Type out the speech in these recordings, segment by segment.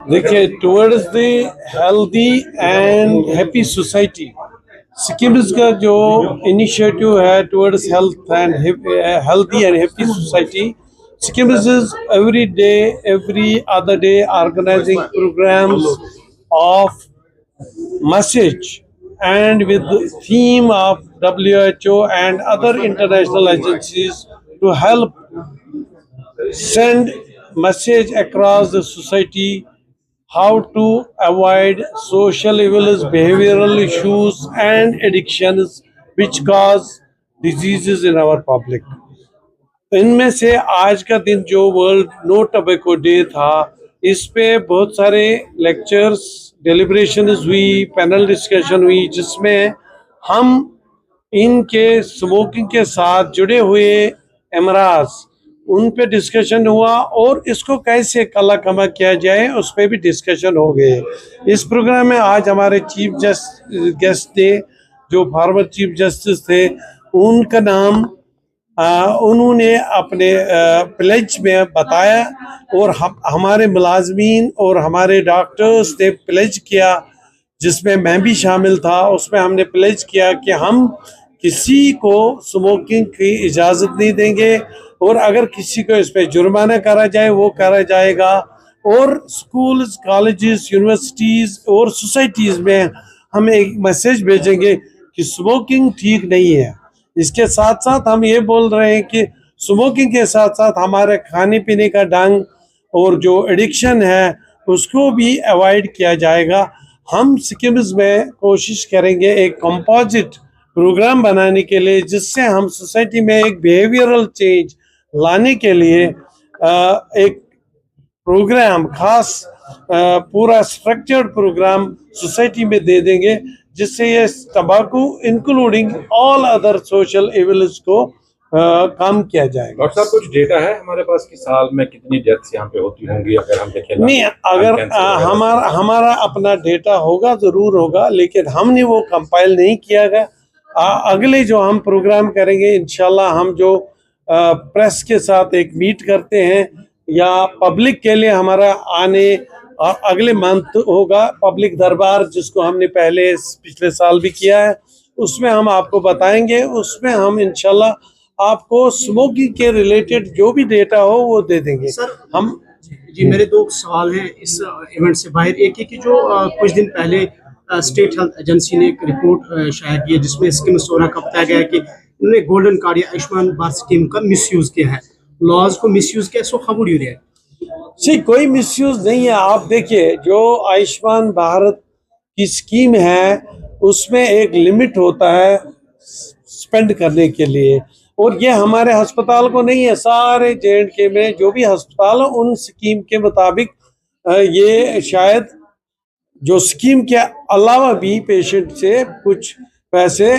देखिए, towards the healthy and happy society, Sikkim's का जो इनिशिएटिव है towards healthy and happy society, Sikkims is every day, every other day organizing programs of message and with the theme of WHO and other international agencies to help send message across the society how to avoid social evils, behavioral issues, and addictions which cause diseases in our public. इनमें से आज का दिन जो world no tobacco day था, इस पे बहुत सारे लेक्चर्स, डेलिब्रेशंस हुई, पैनल डिस्कशन हुई, जिसमें हम इनके स्मोकिंग के साथ जुड़े हुए एमराज उन पे डिस्कशन हुआ और इसको कैसे काला कमा किया जाए उस पे भी डिस्कशन हो गए। इस प्रोग्राम में आज हमारे चीफ गेस्ट थे जो फॉर्मर चीफ जस्टिस थे, उनका नाम उन्होंने अपने प्लेज में बताया और हमारे मुलाजमीन और हमारे डॉक्टर्स ने प्लेज किया, जिसमें मैं भी शामिल था। उसमें हमने प्लेज किया कि हम किसी को स्मोकिंग की इजाज़त नहीं देंगे और अगर किसी को इस पर जुर्माना करा जाए वो करा जाएगा। और स्कूल्स, कॉलेजेस, यूनिवर्सिटीज़ और सोसाइटीज़ में हम एक मैसेज भेजेंगे कि स्मोकिंग ठीक नहीं है। इसके साथ साथ हम ये बोल रहे हैं कि स्मोकिंग के साथ साथ हमारे खाने पीने का ढंग और जो एडिक्शन है उसको भी अवॉइड किया जाएगा। हम सिक्किम्स में कोशिश करेंगे एक कंपोजिट प्रोग्राम बनाने के लिए, जिससे हम सोसाइटी में एक बिहेवियरल चेंज लाने के लिए एक प्रोग्राम खास पूरा स्ट्रक्चर्ड प्रोग्राम सोसाइटी में दे देंगे, जिससे ये तंबाकू including all other social evils को कम किया जाएगा। डॉक्टर साहब, कुछ डेटा है हमारे पास कि साल में कितनी डेथ्स यहाँ पे होती होंगी अगर हम देखें? नहीं, अगर हमारा अपना डेटा होगा जरूर होगा, लेकिन हमने वो कंपाइल नहीं किया गया। अगले जो हम प्रोग्राम करेंगे इंशाल्लाह, हम जो प्रेस के साथ एक मीट करते हैं या पब्लिक के लिए हमारा आने अगले मंथ होगा पब्लिक दरबार, जिसको हमने पिछले साल भी किया है, उसमें हम आपको बताएंगे। उसमें हम इंशाल्लाह आपको स्मोकिंग के रिलेटेड जो भी डेटा हो वो दे देंगे। सर, हम जी मेरे दो सवाल हैं इस इवेंट से बाहर। एक है कि जो कुछ दिन पहले स्टेट हेल्थ एजेंसी ने एक रिपोर्ट शाया की है, जिसमें स्कीम सोना का बताया गया है कि उन्होंने गोल्डन कार्ड या आयुष्मान भारत स्कीम का मिसयूज किया है। लॉज को मिसयूज किया, so how would you react? जी, कोई मिसयूज नहीं है। आप देखिए, जो आयुष्मान भारत की स्कीम है उसमें एक लिमिट होता है स्पेंड करने के लिए, और ये हमारे अस्पताल को नहीं है, सारे JNK में जो भी अस्पताल हो उन स्कीम के मुताबिक ये शायद जो स्कीम के अलावा भी पेशेंट से कुछ पैसे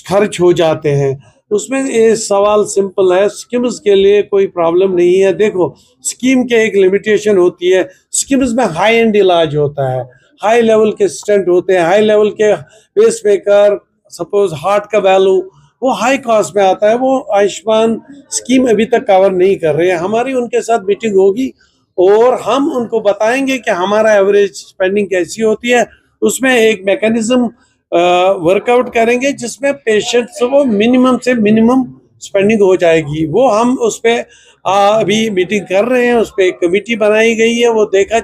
खर्च हो जाते हैं। उसमें ये सवाल सिंपल है, स्कीम्स के लिए कोई प्रॉब्लम नहीं है। देखो, स्कीम के एक लिमिटेशन होती है, स्कीम्स में हाई एंड इलाज होता है, हाई लेवल के स्टेंट होते हैं, हाई लेवल के पेस मेकर, सपोज हार्ट का वैल्यू वो हाई कॉस्ट में आता है, वो आयुष्मान स्कीम अभी तक कवर नहीं कर रहे हैं। हमारी उनके साथ मीटिंग होगी और हम उनको बताएंगे कि हमारा एवरेज स्पेंडिंग कैसी होती है। उसमें एक मैकेनिज्म वर्कआउट करेंगे जिसमें पेशेंट्स को मिनिमम से मिनिमम स्पेंडिंग हो जाएगी। वो हम उस पर अभी मीटिंग कर रहे हैं, उस पर एक कमेटी बनाई गई है, वो देखा